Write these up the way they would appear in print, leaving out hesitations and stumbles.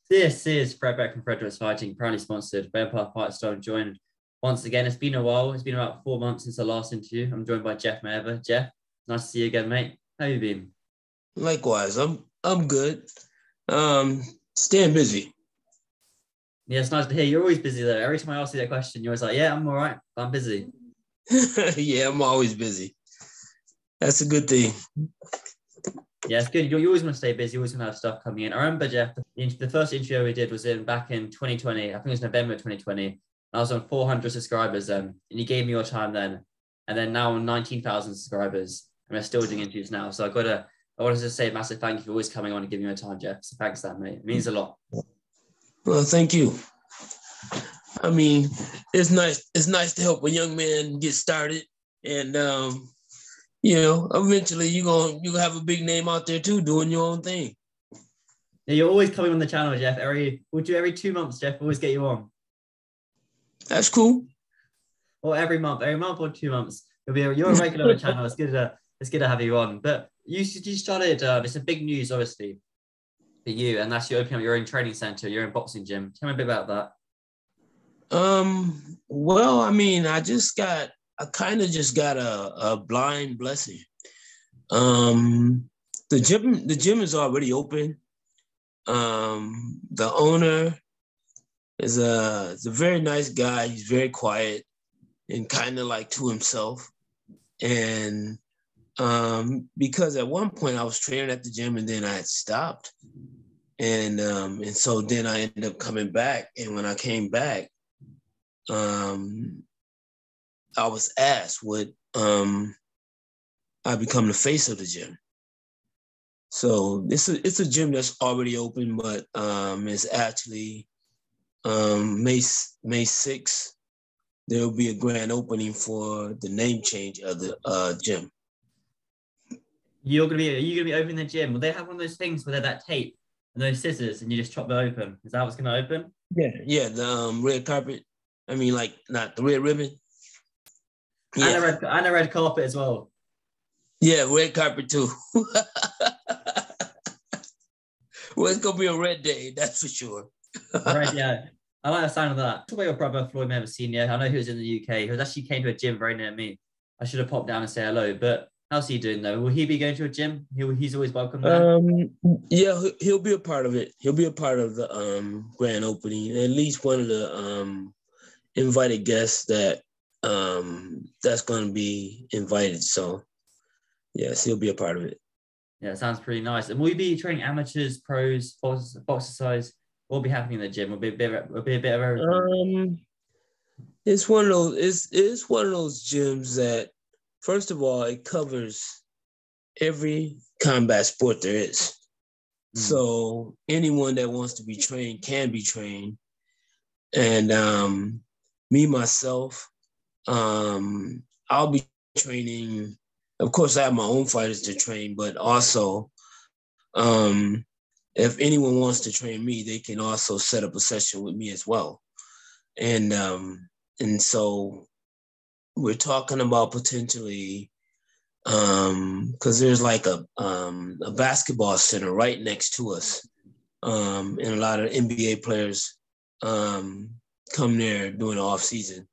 This is Fred Beck and Fred Fighting, proudly sponsored by Empire Fight Style. I'm joined once again. It's been a while. It's been about 4 months since the last interview. I'm joined by Jeff Mayweather. Jeff, nice to see you again, mate. How you been? Likewise, I'm good. Staying busy. Yeah, it's nice to hear. You're always busy though. Every time I ask you that question, you're always like, "Yeah, I'm all right. I'm busy." Yeah, I'm always busy. That's a good thing. Yeah, it's good. You always want to stay busy. You always want to have stuff coming in. I remember, Jeff, the first interview we did was back in 2020. I think it was November 2020. I was on 400 subscribers then, and you gave me your time then. And then now I'm 19,000 subscribers, and we're still doing interviews now. So I wanted to say a massive thank you for always coming on and giving me your time, Jeff. So thanks, that mate. It means a lot. Well, thank you. I mean, it's nice. It's nice to help a young man get started, and eventually you gonna have a big name out there too, doing your own thing. Yeah, you're always coming on the channel, Jeff. We'll do every 2 months, Jeff. Always get you on. That's cool. Or every month or 2 months. You're a regular on the channel. It's good to have you on. But you started. It's a big news, obviously, for you, and that's you opening up your own training center, your own boxing gym. Tell me a bit about that. Well, I mean, I kind of just got a blind blessing. The gym is already open. The owner is a very nice guy. He's very quiet and kind of like to himself. And because at one point I was training at the gym and then I had stopped. And so then I ended up coming back. And when I came back, I was asked would I become the face of the gym. So it's a gym that's already open, but it's actually May 6th. There will be a grand opening for the name change of the gym. Are you gonna be opening the gym? Will they have one of those things where they're that tape and those scissors and you just chop it open? Is that what's gonna open? Yeah, the red carpet. I mean, like not the red ribbon. Yeah. And a red carpet as well. Yeah, red carpet too. Well, it's gonna be a red day, that's for sure. Right, yeah. I like the sound of that. Talk about your brother, Floyd Mayweather Sr. I know he was in the UK. He actually came to a gym very near me. I should have popped down and say hello, but how's he doing though? Will he be going to a gym? He's always welcome there. Yeah, he'll be a part of it. He'll be a part of the grand opening. At least one of the invited guests that's going to be invited. So yes, he'll be a part of it. Yeah, it sounds pretty nice. And will you be training amateurs, pros, boxer size? What will be happening in the gym? Will be a bit of everything. It's one of those. It's one of those gyms that, first of all, it covers every combat sport there is. So anyone that wants to be trained can be trained. And me myself, I'll be training. Of course, I have my own fighters to train, but also, if anyone wants to train me, they can also set up a session with me as well. And so we're talking about potentially, because there's like a basketball center right next to us, and a lot of NBA players come there during the off season,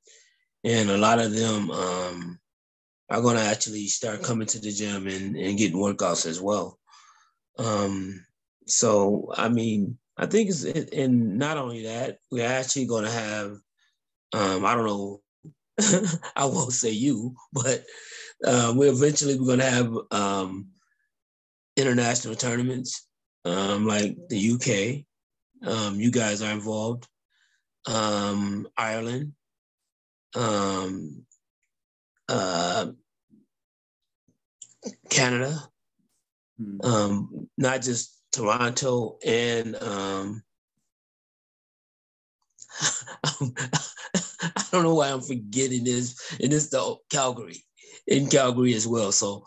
and a lot of them are going to actually start coming to the gym and getting workouts as well. So, I mean, I think and not only that, we're actually going to have, I don't know, I won't say you, but we're going to have international tournaments like the UK. You guys are involved. Ireland. Canada, not just Toronto and I don't know why I'm forgetting this, and it's the in Calgary as well. So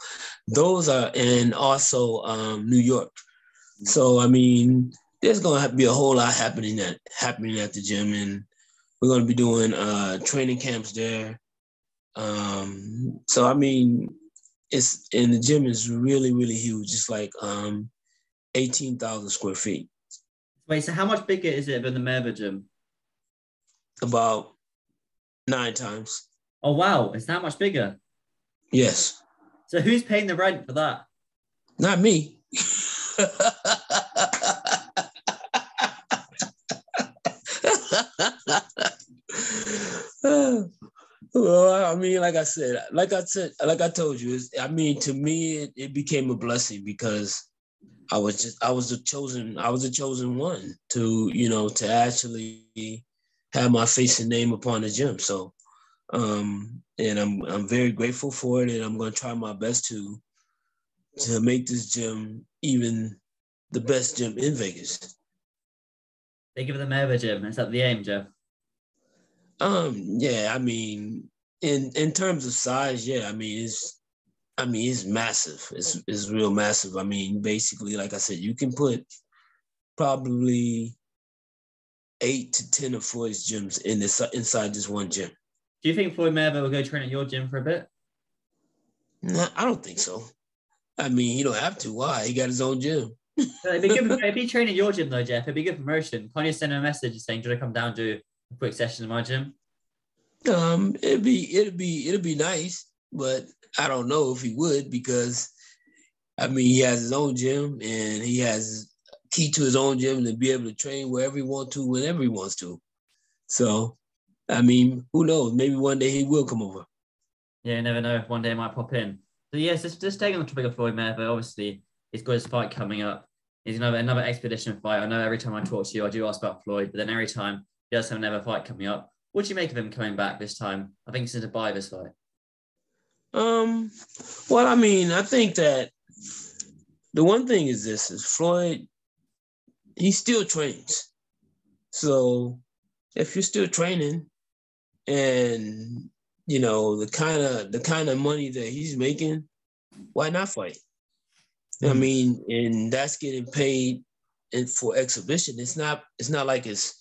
those are, and also New York. So I mean, there's gonna be a whole lot happening at the gym, and we're gonna be doing training camps there. So I mean, the gym is really, really huge. It's like 18,000 square feet. Wait, so how much bigger is it than the Mayweather gym? About 9 times. Oh wow, it's that much bigger. Yes. So who's paying the rent for that? Not me. Well, I mean, like I told you, I mean, to me, it became a blessing because I was a chosen one to, to actually have my face and name upon the gym. So, and I'm very grateful for it, and I'm going to try my best to make this gym even the best gym in Vegas. They give it the Mayweather gym. Is that the aim, Jeff? Yeah, I mean, in terms of size, yeah, it's massive. It's real massive. I mean, basically, like I said, you can put probably 8 to 10 of Floyd's gyms inside this one gym. Do you think Floyd Mayweather will go train at your gym for a bit? No, I don't think so. I mean, he don't have to. Why? He got his own gym. It'd be good if he trained at your gym though, Jeff. It'd be good promotion. Can't you send him a message saying, "Do you want to come down to a quick session in my gym?" It'd be nice, but I don't know if he would because I mean he has his own gym and he has key to his own gym to be able to train wherever he wants to, whenever he wants to. So, I mean, who knows? Maybe one day he will come over. Yeah, you never know. One day it might pop in. So yes, just staying on the topic of Floyd Mayweather, obviously he's got his fight coming up. He's another expedition fight. I know every time I talk to you, I do ask about Floyd, but then every time he does have another fight coming up. What do you make of him coming back this time? I think it's in Dubai this fight. Well, I mean, I think that the one thing is Floyd, he still trains. So if you're still training and the kind of money that he's making, why not fight? I mean, and that's getting paid for exhibition. It's not like it's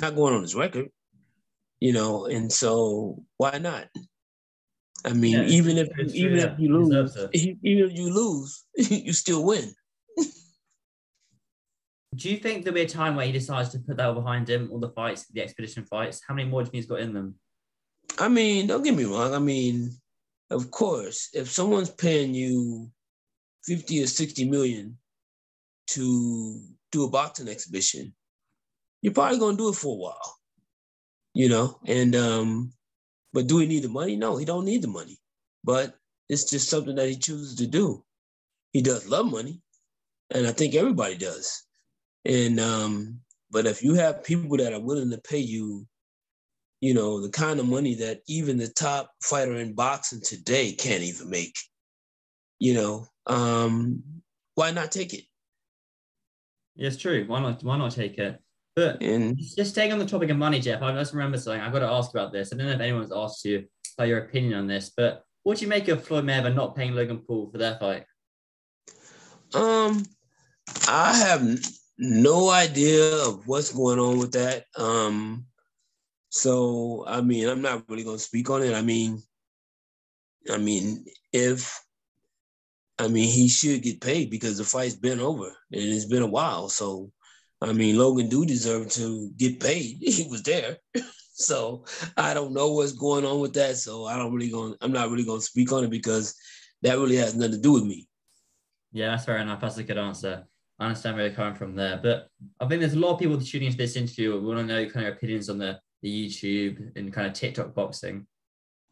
not going on his record, and so why not? I mean, Yeah, it's true. even if Yeah, you he deserves lose, it. even if you lose, you still win. Do you think there'll be a time where he decides to put that all behind him, all the fights, the expedition fights? How many more do you think he's got in them? I mean, don't get me wrong. I mean, of course, if someone's paying you 50 or 60 million to do a boxing exhibition, you're probably gonna do it for a while, And but do he need the money? No, he don't need the money. But it's just something that he chooses to do. He does love money, and I think everybody does. And but if you have people that are willing to pay you, the kind of money that even the top fighter in boxing today can't even make, why not take it? Yeah, it's true. Why not? Why not take it? But And just staying on the topic of money, Jeff, I just remember something. I've got to ask about this. I don't know if anyone's asked you about your opinion on this, but what do you make of Floyd Mayweather not paying Logan Paul for their fight? I have no idea of what's going on with that. So I mean, I'm not really gonna speak on it. If he should get paid because the fight's been over and it's been a while. So I mean, Logan do deserve to get paid. He was there. So I don't know what's going on with that. So I'm not really gonna speak on it because that really has nothing to do with me. Yeah, that's fair enough. That's a good answer. I understand where you're coming from there. But I think there's a lot of people tuning into this interview who want to know kind of opinions on the YouTube and kind of TikTok boxing.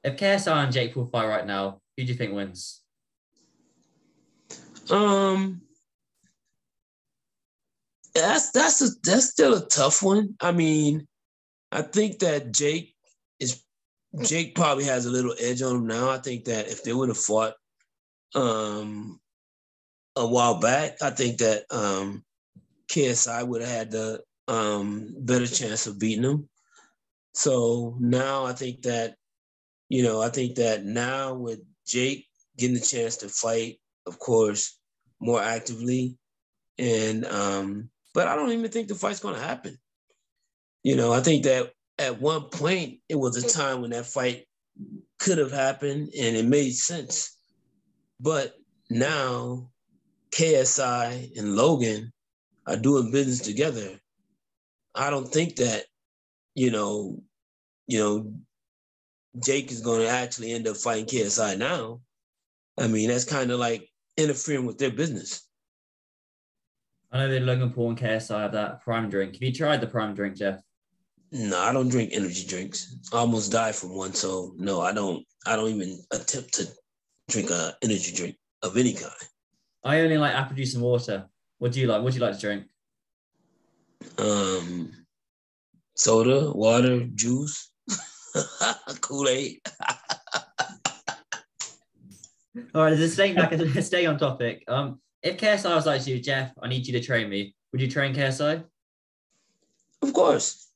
If KSI and Jake Paul fight right now, who do you think wins? That's still a tough one. I mean, I think that Jake probably has a little edge on him now. I think that if they would have fought a while back, I think that KSI would have had the better chance of beating him. So now I think that now with Jake getting the chance to fight, of course, more actively, and but I don't even think the fight's gonna happen. I think that at one point it was a time when that fight could have happened and it made sense. But now KSI and Logan, are doing business together, I don't think that, you know, Jake is going to actually end up fighting KSI now. I mean, that's kind of like interfering with their business. I know that Logan Paul and KSI have that prime drink. Have you tried the prime drink, Jeff? No, I don't drink energy drinks. I almost died from one, so no, I don't even attempt to drink an energy drink of any kind. I only like apple juice and water. What do you like? What do you like to drink? Soda, water, juice, Kool-Aid. All right, just stay on topic. If KSI was like to you, Jeff, I need you to train me, would you train KSI? Of course.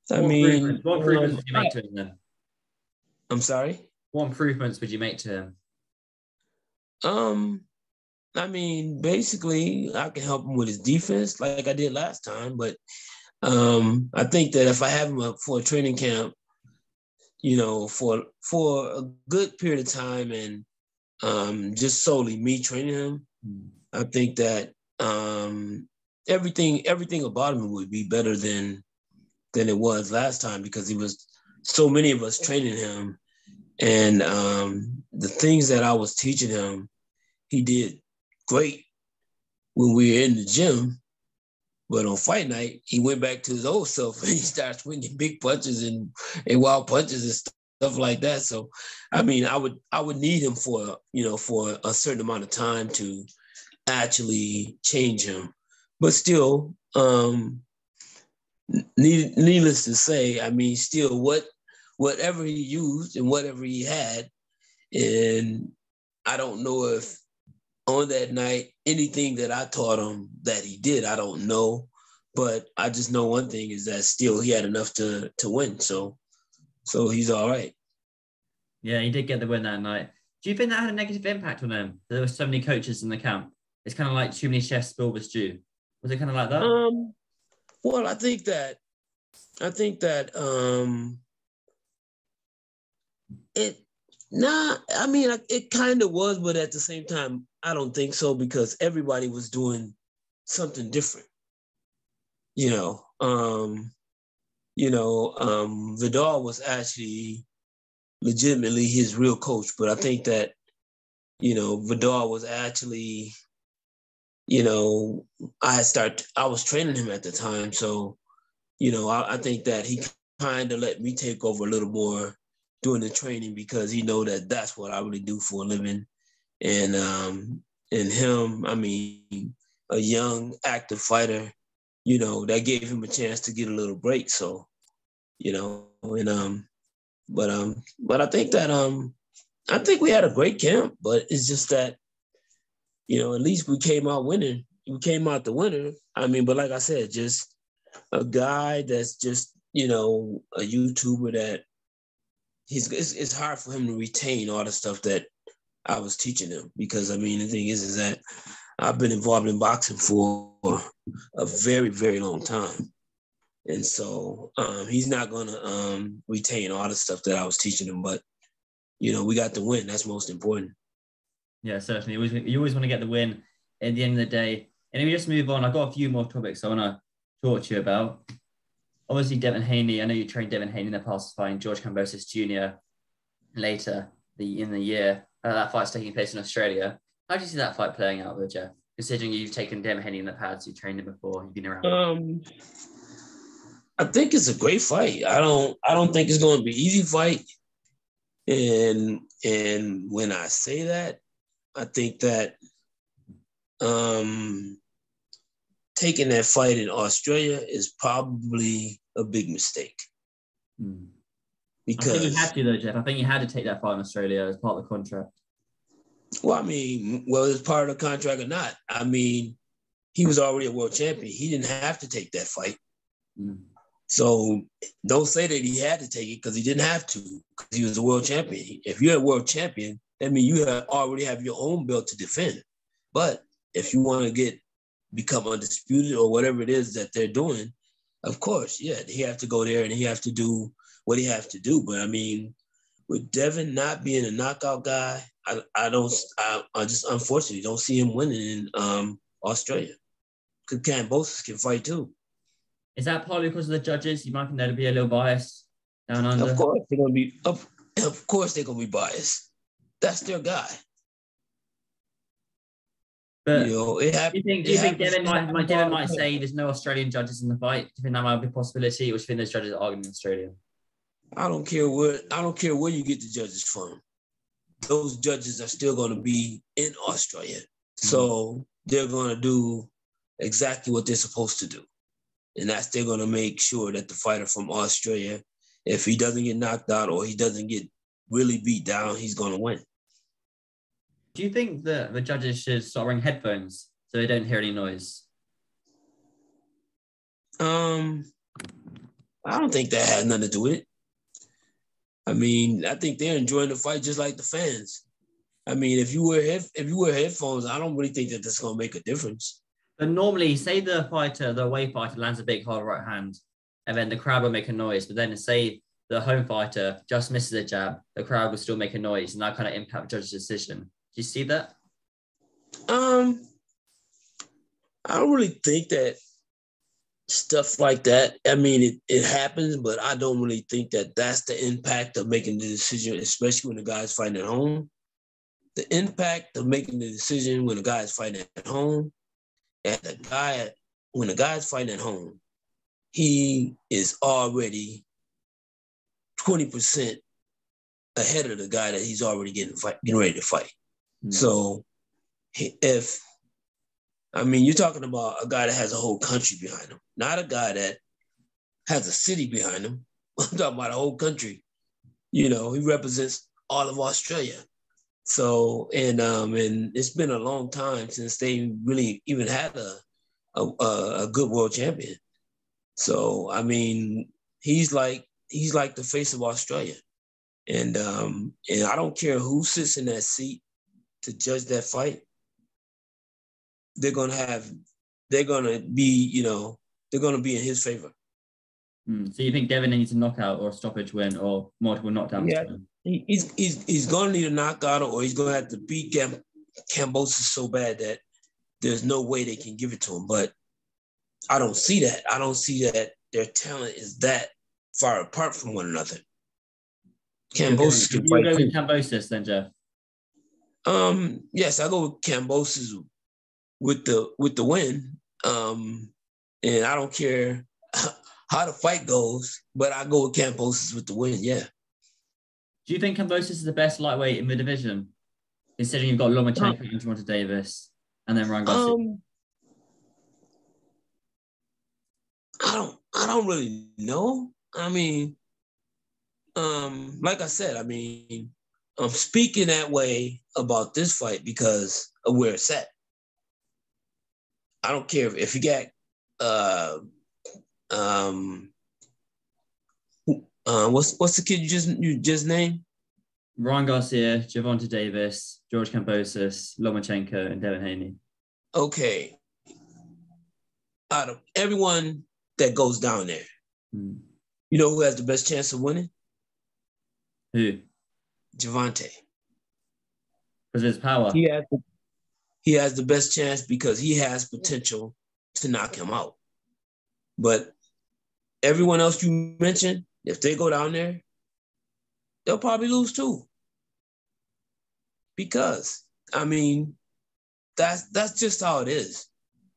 What improvements would you make to him then? I'm sorry? What improvements would you make to him? I mean, basically, I can help him with his defense like I did last time, but I think that if I have him up for a training camp, you know, for a good period of time and just solely me training him, I think that everything about him would be better than it was last time, because he was so many of us training him, and the things that I was teaching him, he did great when we were in the gym. But on fight night, he went back to his old self and he started swinging big punches and wild punches and stuff like that. So, I mean, I would need him for a certain amount of time to actually change him. But still, needless to say, I mean, still whatever he used and whatever he had, and I don't know if on that night, anything that I taught him that he did, I don't know. But I just know one thing is that still he had enough to win. So he's all right. Yeah, he did get the win that night. Do you think that had a negative impact on him? There were so many coaches in the camp. It's kind of like too many chefs spill the stew. Was it kind of like that? Well, I think that it kind of was, but at the same time, I don't think so, because everybody was doing something different. Vidal was actually legitimately his real coach, but I think that, Vidal was actually, I was training him at the time. So, I think that he kind of let me take over a little more doing the training, because he know that that's what I really do for a living. And him, I mean, a young, active fighter, that gave him a chance to get a little break. So, but I think that I think we had a great camp, but it's just that, at least we came out winning. We came out the winner. I mean, but like I said, just a guy that's just, a YouTuber that it's hard for him to retain all the stuff that I was teaching him, because I mean, the thing is that I've been involved in boxing for a very, very long time. And so he's not going to retain all the stuff that I was teaching him, but, we got the win. That's most important. Yeah, certainly. You always want to get the win at the end of the day. And if we just move on, I've got a few more topics I want to talk to you about. Obviously, Devin Haney, I know you trained Devin Haney in the past, fighting George Kambosos Jr. later in the year. That fight's taking place in Australia. How do you see that fight playing out, though, Jeff? Considering you've taken Devin Haney in the pads, you've trained him before, you've been around. I think it's a great fight. I don't think it's going to be an easy fight. And when I say that, I think that taking that fight in Australia is probably a big mistake. Because I think you had to, though, Jeff. I think you had to take that fight in Australia as part of the contract. Well, I mean, whether it's part of the contract or not, I mean, he was already a world champion. He didn't have to take that fight. So don't say that he had to take it, because he didn't have to, because he was a world champion. If you're a world champion, that means you already have your own belt to defend. But if you want to become undisputed or whatever it is that they're doing, of course, yeah, he have to go there and he have to do what he has to do. But I mean, with Devin not being a knockout guy, I just unfortunately don't see him winning in Australia. Kambosos can fight too. Is that partly because of the judges? You might think they'd be a little biased down under. Of course they're gonna be. Of course they're gonna be biased. That's their guy. But you know, it happens. Do you think Devin might say there's no Australian judges in the fight? Do you think that might be a possibility, or do you think those judges are arguing Australian? I don't care where you get the judges from. Those judges are still going to be in Australia. So they're going to do exactly what they're supposed to do. And that's they're going to make sure that the fighter from Australia, if he doesn't get knocked out or he doesn't get really beat down, he's going to win. Do you think that the judges should start wearing headphones so they don't hear any noise? I don't think that has nothing to do with it. I mean, I think they're enjoying the fight just like the fans. I mean, if you wear headphones, I don't really think that that's going to make a difference. But normally, say the away fighter lands a big hard right hand, and then the crowd will make a noise. But then say the home fighter just misses a jab, the crowd will still make a noise, and that kind of impact the judge's decision. Do you see that? I don't really think that stuff like that. I mean, it happens, but I don't really think that that's the impact of making the decision, especially when the guy's fighting at home. The impact of making the decision when the guy is fighting at home, when the guy's fighting at home, he is already 20% ahead of the guy that he's already getting ready to fight. Mm-hmm. So you're talking about a guy that has a whole country behind him, not a guy that has a city behind him. I'm talking about a whole country. You know, he represents all of Australia. So, and it's been a long time since they really even had a good world champion. So, I mean, he's like the face of Australia. And I don't care who sits in that seat to judge that fight. They're gonna be in his favor. So you think Devin needs a knockout or a stoppage win or multiple knockdowns? Yeah, he's gonna need a knockout or he's gonna have to beat Kambosos so bad that there's no way they can give it to him. But I don't see that. I don't see that their talent is that far apart from one another. Kambosos can fight. You go with Kambosos then, Jeff? Yes, I go with Kambosos with the win. And I don't care how the fight goes, but I go with Kambosos with the win, yeah. Do you think Kambosos is the best lightweight in the division? Considering you've got Lomachenko and Gervonta Davis and then Ryan Garcia. I don't really know. I mean, like I said, I mean, I'm speaking that way about this fight because of where it's at. I don't care if you got what's the kid you just named? Ryan Garcia, Gervonta Davis, George Kambosos, Lomachenko, and Devin Haney. Okay. Out of everyone that goes down there, you know who has the best chance of winning? Who? Gervonta. Because of his power. He has the best chance because he has potential to knock him out. But everyone else you mentioned, if they go down there, they'll probably lose too. Because, I mean, that's just how it is.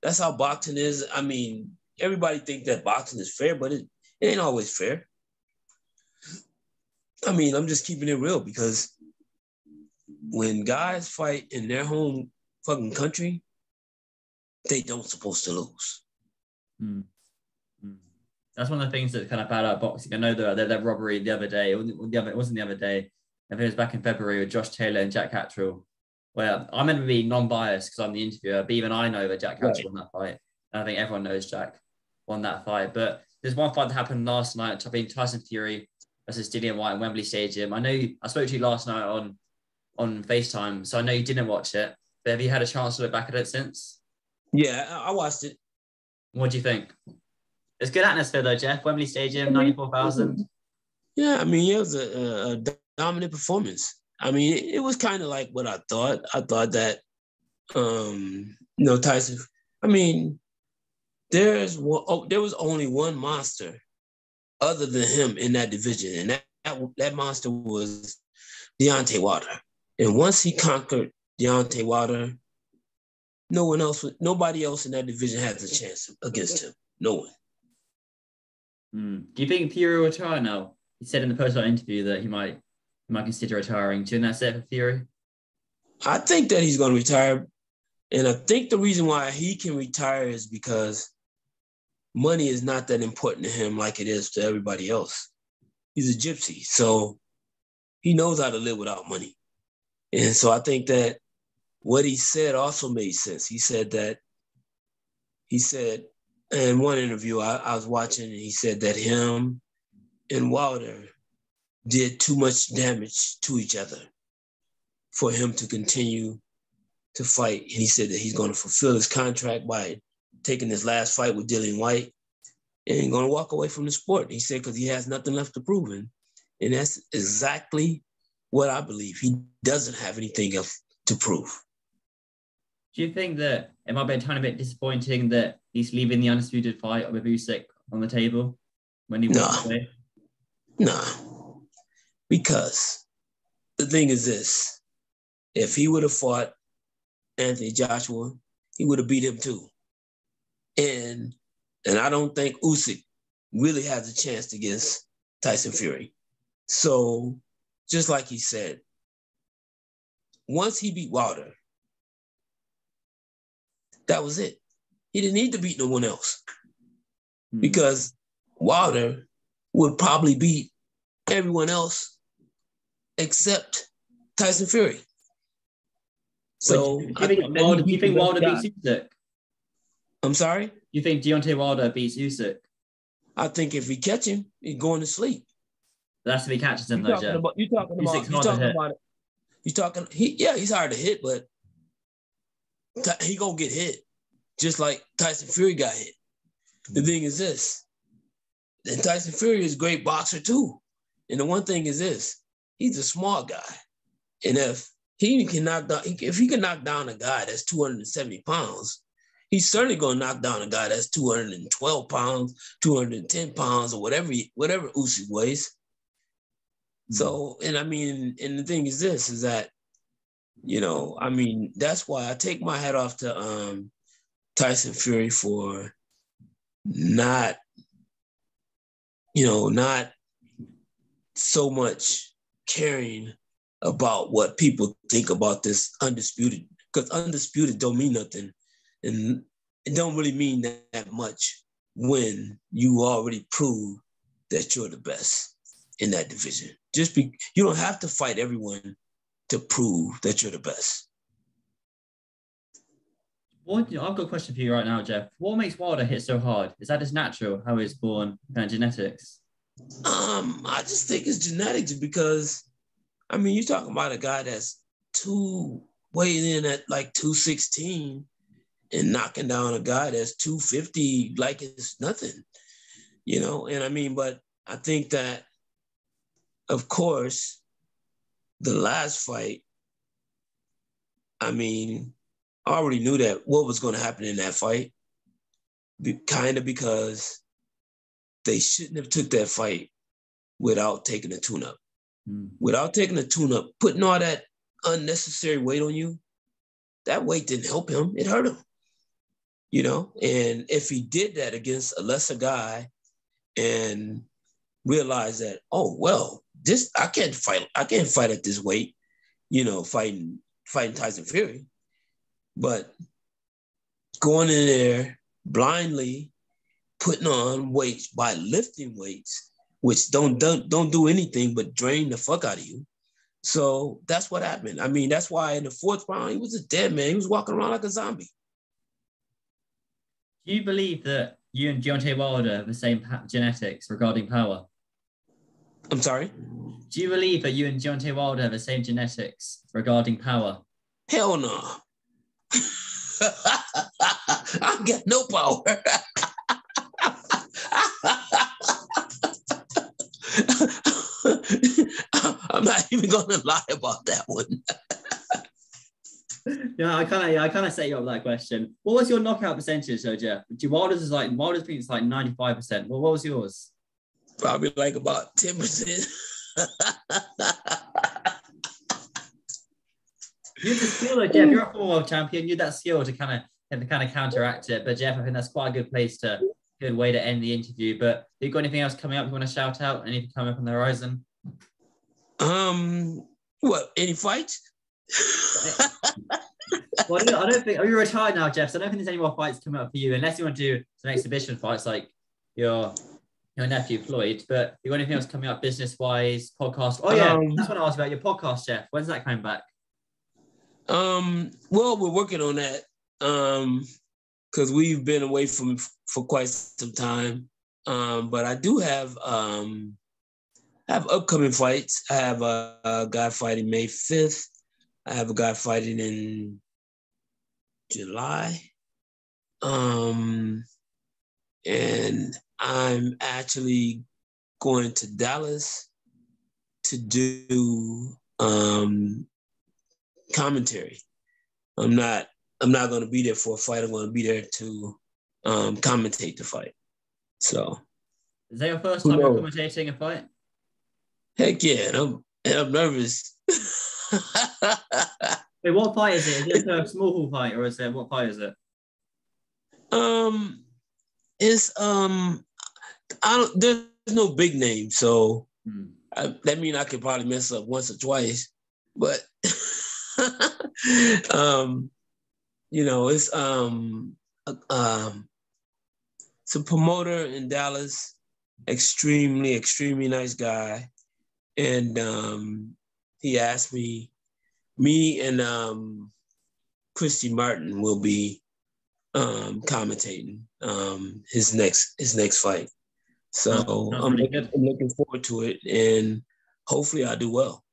That's how boxing is. I mean, everybody thinks that boxing is fair, but it ain't always fair. I mean, I'm just keeping it real because when guys fight in their home fucking country, they don't supposed to lose. That's one of the things that kind of bad about boxing. I know that robbery the other day, it wasn't the other day, I think it was back in February with Josh Taylor and Jack Catterall, where I'm meant to be non-biased because I'm the interviewer, but even I know that Jack Catterall won that fight. And I think everyone knows Jack won that fight. But there's one fight that happened last night, Tyson Fury versus Dillian White in Wembley Stadium. I know I spoke to you last night on FaceTime, so I know you didn't watch it, but have you had a chance to look back at it since? Yeah, I watched it. What do you think? It's good atmosphere though, Jeff. Wembley Stadium, 94,000. Yeah, I mean, it was a dominant performance. I mean, it was kind of like what I thought. I thought that, Tyson, I mean, there was only one monster other than him in that division, and that monster was Deontay Wilder. And once he conquered Deontay Wilder, nobody else in that division has a chance against him. No one. Do you think Fury will retire now? He said in the post-fight interview that he might consider retiring. Do you think that's it for Fury? I think that he's going to retire. And I think the reason why he can retire is because money is not that important to him like it is to everybody else. He's a gypsy, so he knows how to live without money. And so I think that what he said also made sense. He said in one interview I was watching, and he said that him and Wilder did too much damage to each other for him to continue to fight. And he said that he's going to fulfill his contract by taking his last fight with Dillian White and going to walk away from the sport. He said because he has nothing left to prove. And that's exactly what I believe. He doesn't have anything else to prove. Do you think that it might be a tiny bit disappointing that he's leaving the undisputed fight with Usyk on the table when he walks away? No, because the thing is this: if he would have fought Anthony Joshua, he would have beat him too. And I don't think Usyk really has a chance against Tyson Fury. So, just like he said, once he beat Wilder, that was it. He didn't need to beat no one else because Wilder would probably beat everyone else except Tyson Fury. So, do you think Wilder beats Usyk? I'm sorry? You think Deontay Wilder beats Usyk? I think if he catch him, he's going to sleep. That's if he catches him, though, Jeff. He's hard to hit, but he gonna get hit, just like Tyson Fury got hit. The thing is this, and Tyson Fury is a great boxer too. And the one thing is this, he's a small guy. And if he can knock down a guy that's 270 pounds, he's certainly gonna knock down a guy that's 212 pounds, 210 pounds, or whatever Usyk weighs. So, and the thing is this, is that, that's why I take my hat off to Tyson Fury for not so much caring about what people think about this undisputed, because undisputed don't mean nothing. And it don't really mean that much when you already prove that you're the best in that division. You don't have to fight everyone to prove that you're the best. I've got a question for you right now, Jeff. What makes Wilder hit so hard? Is that just natural, how he's born, kind of genetics? I just think it's genetics because, you're talking about a guy that's weighing in at like 216 and knocking down a guy that's 250 like it's nothing, but I think that, of course, the last fight, I already knew that what was going to happen in that fight, kind of because they shouldn't have took that fight without taking a tune-up. Without taking a tune-up, putting all that unnecessary weight on you, that weight didn't help him. It hurt him. And if he did that against a lesser guy and realized that, oh, well, I can't fight at this weight, fighting Tyson Fury. But going in there blindly, putting on weights by lifting weights, which don't do anything but drain the fuck out of you. So that's what happened. That's why in the fourth round, he was a dead man. He was walking around like a zombie. Do you believe that you and Deontay Wilder have the same genetics regarding power? I'm sorry? Do you believe that you and Deontay Wilder have the same genetics regarding power? Hell no. I got no power. I'm not even going to lie about that one. I kind of set you up with that question. What was your knockout percentage, though, Jeff? Wilder's think it's like 95%. Well, what was yours? Probably like about 10%. You have the skill, though, Jeff. You're a former world champion. You have that skill to kind of counteract it. But Jeff, I think that's quite a good way to end the interview. But have you got anything else coming up you want to shout out? Anything coming up on the horizon? What? Any fights? Well, I don't think you're retired now, Jeff. So I don't think there's any more fights coming up for you, unless you want to do some exhibition fights like your nephew Floyd. But you got anything else coming up business-wise, podcast? Oh yeah, that's what I asked about your podcast, Jeff. When's that coming back? Well, we're working on that. Because we've been away for quite some time. But I do have upcoming fights. I have a guy fighting May 5th. I have a guy fighting in July. And I'm actually going to Dallas to do commentary. I'm not going to be there for a fight. I'm going to be there to commentate the fight. So, is that your first time you're commentating a fight? Heck yeah, and I'm nervous. Wait, what fight is it? Is it a small hall fight, or is it what fight is it? It's there's no big name, so that means I could probably mess up once or twice, but it's it's a promoter in Dallas, extremely nice guy, and he asked me and Christy Martin will be commentating his next fight. So I'm looking forward to it, and hopefully I do well.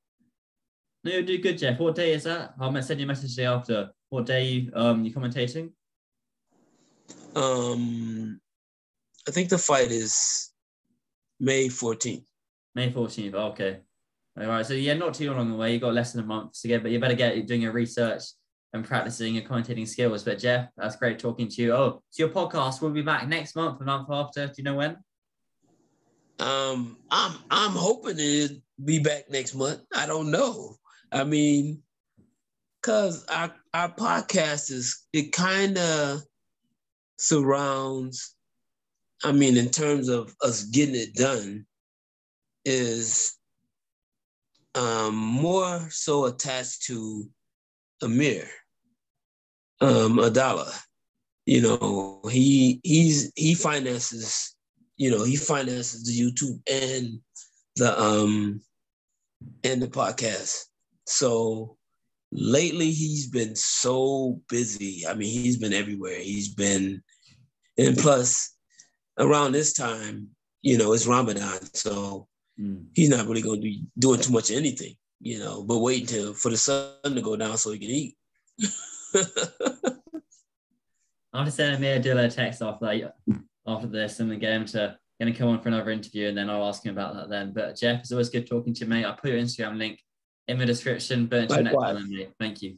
No, you'll do good, Jeff. What day is that? I'm gonna send you a message the day after. What day you commentating? I think the fight is May 14th. May 14th. Oh, okay. All right. So yeah, not too long away. You got less than a month to get, but you better get doing your research and practicing your commentating skills. But Jeff, that's great talking to you. Oh, so your podcast will be back next month, the month after. Do you know when? I'm hoping to be back next month. I don't know. I mean, because our podcast it kind of surrounds, I mean, in terms of us getting it done, is more so attached to Amir Adala. You know, he finances, the YouTube and the podcast. So lately he's been so busy. I mean, he's been everywhere. And plus around this time, it's Ramadan. So he's not really going to be doing too much of anything, but waiting for the sun to go down so he can eat. I'll just send Amir a text after this and then get him to come on for another interview, and then I'll ask him about that then. But Jeff, it's always good talking to you, mate. I'll put your Instagram link in the description. But until next time, mate. Thank you.